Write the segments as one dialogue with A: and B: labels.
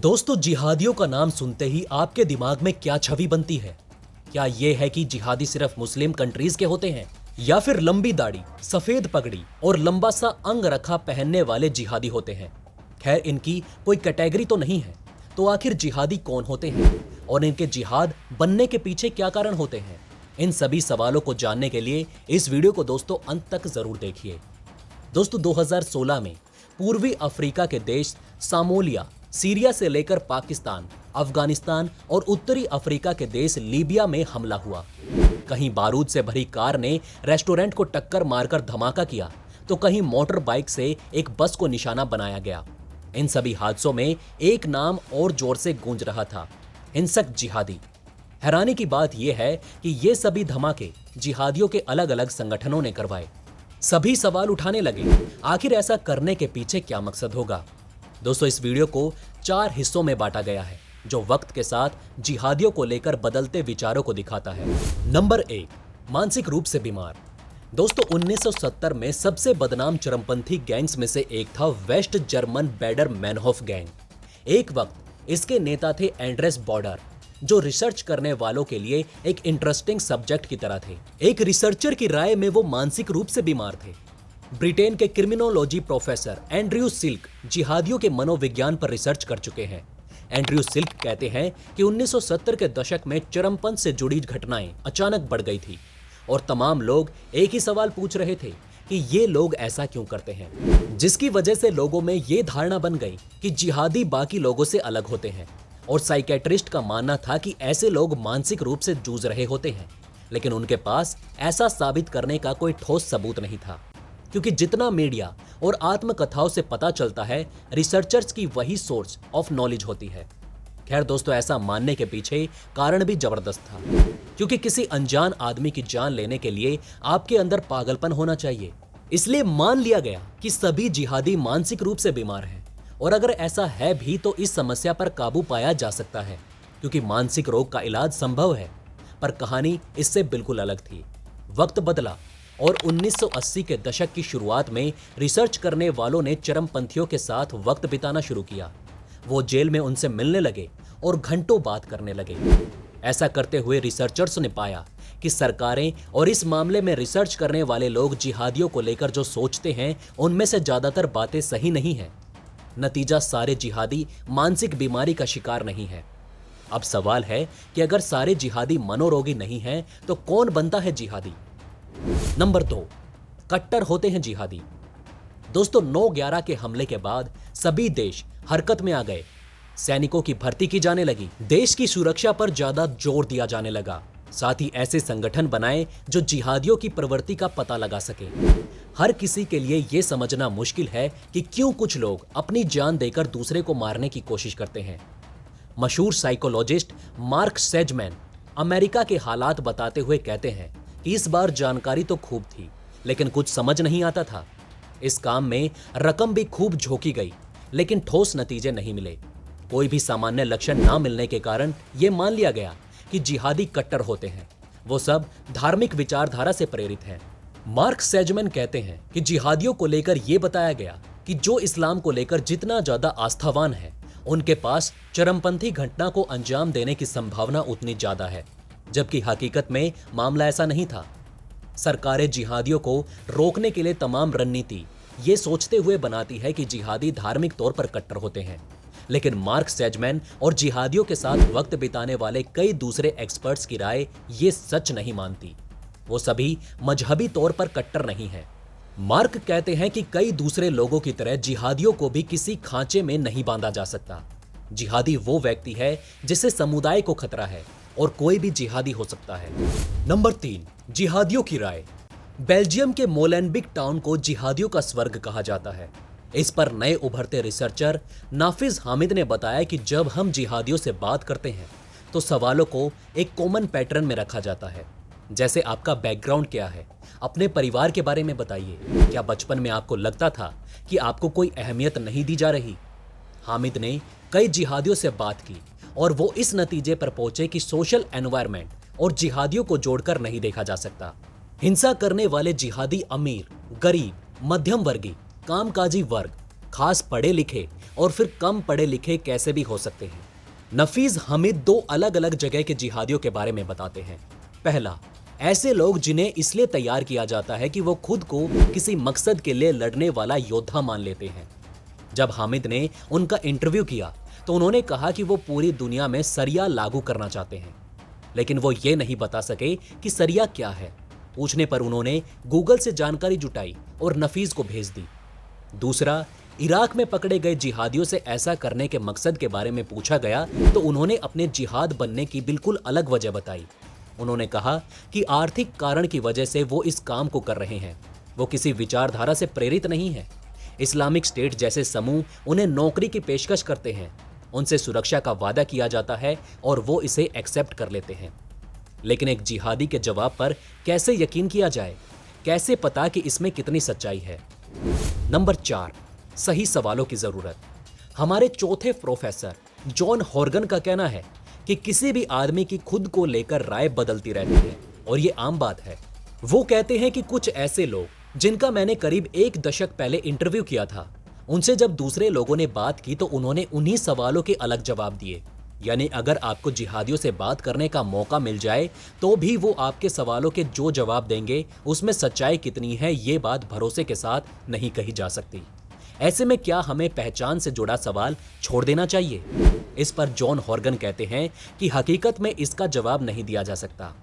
A: दोस्तों, जिहादियों का नाम सुनते ही आपके दिमाग में क्या छवि बनती है? क्या यह है कि जिहादी सिर्फ मुस्लिम कंट्रीज के होते हैं, या फिर लंबी दाढ़ी, सफेद पगड़ी और लंबा सा अंग रखा पहनने वाले जिहादी होते हैं? खैर, इनकी कोई कैटेगरी तो नहीं है। तो आखिर जिहादी कौन होते हैं और इनके जिहाद बनने के पीछे क्या कारण होते हैं? इन सभी सवालों को जानने के लिए इस वीडियो को दोस्तों अंत तक जरूर देखिए। दोस्तों, 2016 में पूर्वी अफ्रीका के देश सामोलिया, सीरिया से लेकर पाकिस्तान, अफगानिस्तान और उत्तरी अफ्रीका के देश लीबिया में हमला हुआ। कहीं बारूद से भरी कार ने रेस्टोरेंट को टक्कर मारकर धमाका किया, तो कहीं मोटर बाइक से एक बस को निशाना बनाया गया। इन सभी हादसों में एक नाम और जोर से गूंज रहा था, हिंसक जिहादी। हैरानी की बात यह है कि ये सभी धमाके जिहादियों के अलग अलग संगठनों ने करवाए। सभी सवाल उठाने लगे, आखिर ऐसा करने के पीछे क्या मकसद होगा? दोस्तों, इस वीडियो को 4 हिस्सों में बांटा गया है, जो वक्त के साथ जिहादियों को लेकर बदलते विचारों को दिखाता है। नंबर 1, मानसिक रूप से बीमार। दोस्तों, 1970 में सबसे बदनाम चरमपंथी गैंग्स में से एक था वेस्ट जर्मन बैडर मैनहोफ गैंग। एक वक्त इसके नेता थे एंड्रेस बॉर्डर, जो रिसर्च करने वालों के लिए एक इंटरेस्टिंग सब्जेक्ट की तरह थे। एक रिसर्चर की राय में वो मानसिक रूप से बीमार थे। ब्रिटेन के क्रिमिनोलॉजी प्रोफेसर एंड्रयू सिल्क जिहादियों के मनोविज्ञान पर रिसर्च कर चुके हैं। एंड्रयू सिल्क कहते हैं कि 1970 के दशक में चरमपंथ से जुड़ी घटनाएं अचानक बढ़ गई थी और तमाम लोग एक ही सवाल पूछ रहे थे कि ये लोग ऐसा क्यों करते हैं, जिसकी वजह से लोगों में ये धारणा बन गई कि जिहादी बाकी लोगों से अलग होते हैं। और साइकेट्रिस्ट का मानना था कि ऐसे लोग मानसिक रूप से जूझ रहे होते हैं, लेकिन उनके पास ऐसा साबित करने का कोई ठोस सबूत नहीं था, क्योंकि जितना मीडिया और आत्मकथाओं से पता चलता है, रिसर्चर्स की वही सोर्स ऑफ नॉलेज होती है। खैर दोस्तों, ऐसा मानने के पीछे कारण भी जबरदस्त था, क्योंकि किसी अनजान आदमी की जान लेने के लिए आपके अंदर पागलपन होना चाहिए। इसलिए मान लिया गया कि सभी जिहादी मानसिक रूप से बीमार हैं, और अगर ऐसा है भी तो इस समस्या पर काबू पाया जा सकता है, क्योंकि मानसिक रोग का इलाज संभव है। पर कहानी इससे बिल्कुल अलग थी। वक्त बदला और 1980 के दशक की शुरुआत में रिसर्च करने वालों ने चरमपंथियों के साथ वक्त बिताना शुरू किया। वो जेल में उनसे मिलने लगे और घंटों बात करने लगे। ऐसा करते हुए रिसर्चर्स ने पाया कि सरकारें और इस मामले में रिसर्च करने वाले लोग जिहादियों को लेकर जो सोचते हैं, उनमें से ज्यादातर बातें सही नहीं हैं। नतीजा, सारे जिहादी मानसिक बीमारी का शिकार नहीं है। अब सवाल है कि अगर सारे जिहादी मनोरोगी नहीं हैं, तो कौन बनता है जिहादी? नंबर 2, कट्टर होते हैं जिहादी। दोस्तों, 9/11 के हमले के बाद सभी देश हरकत में आ गए। सैनिकों की भर्ती की जाने लगी, देश की सुरक्षा पर ज्यादा जोर दिया जाने लगा। साथ ही ऐसे संगठन बनाए जो जिहादियों की प्रवृत्ति का पता लगा सके। हर किसी के लिए यह समझना मुश्किल है कि क्यों कुछ लोग अपनी जान देकर दूसरे को मारने की कोशिश करते हैं। मशहूर साइकोलॉजिस्ट मार्क सेजमैन अमेरिका के हालात बताते हुए कहते हैं कि इस बार जानकारी तो खूब थी, लेकिन कुछ समझ नहीं आता था। इस काम में रकम भी खूब झोंकी गई, लेकिन ठोस नतीजे नहीं मिले। कोई भी सामान्य लक्षण ना मिलने के कारण यह मान लिया गया कि जिहादी कट्टर होते हैं। वो सब धार्मिक विचारधारा से प्रेरित हैं। मार्क सेजमैन कहते हैं कि जिहादियों को लेकर यह बताया गया कि जो इस्लाम को लेकर जितना ज्यादा आस्थावान है, उनके पास चरमपंथी घटना को अंजाम देने की संभावना उतनी ज्यादा है, जबकि हकीकत में मामला ऐसा नहीं था। सरकारें जिहादियों को रोकने के लिए तमाम रणनीति ये सोचते हुए बनाती है कि जिहादी धार्मिक तौर पर कट्टर होते हैं, लेकिन मार्क सेजमैन और जिहादियों के साथ वक्त बिताने वाले कई दूसरे एक्सपर्ट्स की राय ये सच नहीं मानती। वो सभी मजहबी तौर पर कट्टर नहीं हैं। मार्क कहते हैं कि कई दूसरे लोगों की तरह जिहादियों को भी किसी खांचे में नहीं बांधा जा सकता। जिहादी वो व्यक्ति है जिसे समुदाय को खतरा है, और कोई भी जिहादी हो सकता है। नंबर 3, जिहादियों की राय। बेल्जियम के मोलेनबिक टाउन को जिहादियों का स्वर्ग कहा जाता है। इस पर नए उभरते रिसर्चर नाफिज हामिद ने बताया कि जब हम जिहादियों से बात करते हैं, तो सवालों को एक कॉमन पैटर्न में रखा जाता है, जैसे आपका बैकग्राउंड क्या है, अपने परिवार के बारे में बताइए, क्या बचपन में आपको लगता था कि आपको कोई अहमियत नहीं दी जा रही। हामिद ने कई जिहादियों से बात की और वो इस नतीजे पर पहुंचे कि सोशल एनवायरनमेंट और जिहादियों को जोड़कर नहीं देखा जा सकता। हिंसा करने वाले जिहादी अमीर, गरीब, मध्यम वर्गीय, कामकाजी वर्ग, खास पढ़े लिखे और फिर कम पढ़े लिखे कैसे भी हो सकते हैं। नफीस हमीद दो अलग अलग जगह के जिहादियों के बारे में बताते हैं। पहला, ऐसे लोग जिन्हें इसलिए तैयार किया जाता है कि वो खुद को किसी मकसद के लिए लड़ने वाला योद्धा मान लेते हैं। जब हामिद ने उनका इंटरव्यू किया तो उन्होंने कहा कि वो पूरी दुनिया में सरिया लागू करना चाहते हैं, लेकिन वो ये नहीं बता सके कि सरिया क्या है। पूछने पर उन्होंने गूगल से जानकारी जुटाई और नफीस को भेज दी। दूसरा, इराक में पकड़े गए जिहादियों से ऐसा करने के मकसद के बारे में पूछा गया तो उन्होंने अपने जिहाद बनने की बिल्कुल अलग वजह बताई। उन्होंने कहा कि आर्थिक कारण की वजह से वो इस काम को कर रहे हैं, वो किसी विचारधारा से प्रेरित नहीं है। इस्लामिक स्टेट जैसे समूह उन्हें नौकरी की पेशकश करते हैं, उनसे सुरक्षा का वादा किया जाता है और वो इसे एक्सेप्ट कर लेते हैं। लेकिन एक जिहादी के जवाब पर कैसे यकीन किया जाए? कैसे पता कि इसमें कितनी सच्चाई है? नंबर 4, सही सवालों की जरूरत। हमारे चौथे प्रोफेसर जॉन हॉर्गन का कहना है कि किसी भी आदमी की खुद को लेकर राय बदलती रहती है और ये आम बात है। वो कहते हैं कि कुछ ऐसे लोग जिनका मैंने करीब 1 दशक पहले इंटरव्यू किया था, उनसे जब दूसरे लोगों ने बात की तो उन्होंने उन्हीं सवालों के अलग जवाब दिए। यानी अगर आपको जिहादियों से बात करने का मौका मिल जाए तो भी वो आपके सवालों के जो जवाब देंगे उसमें सच्चाई कितनी है ये बात भरोसे के साथ नहीं कही जा सकती। ऐसे में क्या हमें पहचान से जुड़ा सवाल छोड़ देना चाहिए? इस पर जॉन हॉर्गन कहते हैं कि हकीकत में इसका जवाब नहीं दिया जा सकता।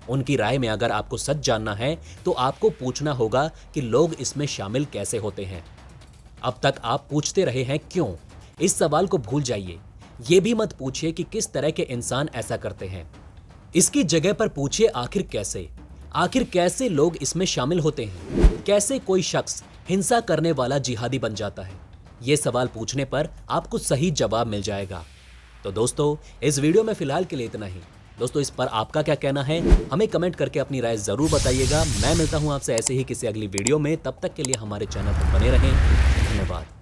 A: उनकी राय में अगर आपको सच जानना है तो आपको पूछना होगा कि लोग इसमें शामिल कैसे होते हैं। अब तक आप पूछते रहे हैं क्यों? इस सवाल को भूल जाइए। ये भी मत पूछिए कि किस तरह के इंसान ऐसा करते हैं। इसकी जगह पर पूछिए आखिर कैसे लोग इसमें शामिल होते हैं? कैसे कोई शख्स हिंसा करने वाला जिहादी बन जाता है? ये सवाल पूछने पर आपको सही जवाब मिल जाएगा। तो दोस्तों, इस वीडियो में फिलहाल के लिए इतना ही। दोस्तों, इस पर आपका क्या कहना है हमें कमेंट करके अपनी राय जरूर बताइएगा। मैं मिलता हूं आपसे ऐसे ही किसी अगली वीडियो में। तब तक के लिए हमारे चैनल पर बने रहें। धन्यवाद।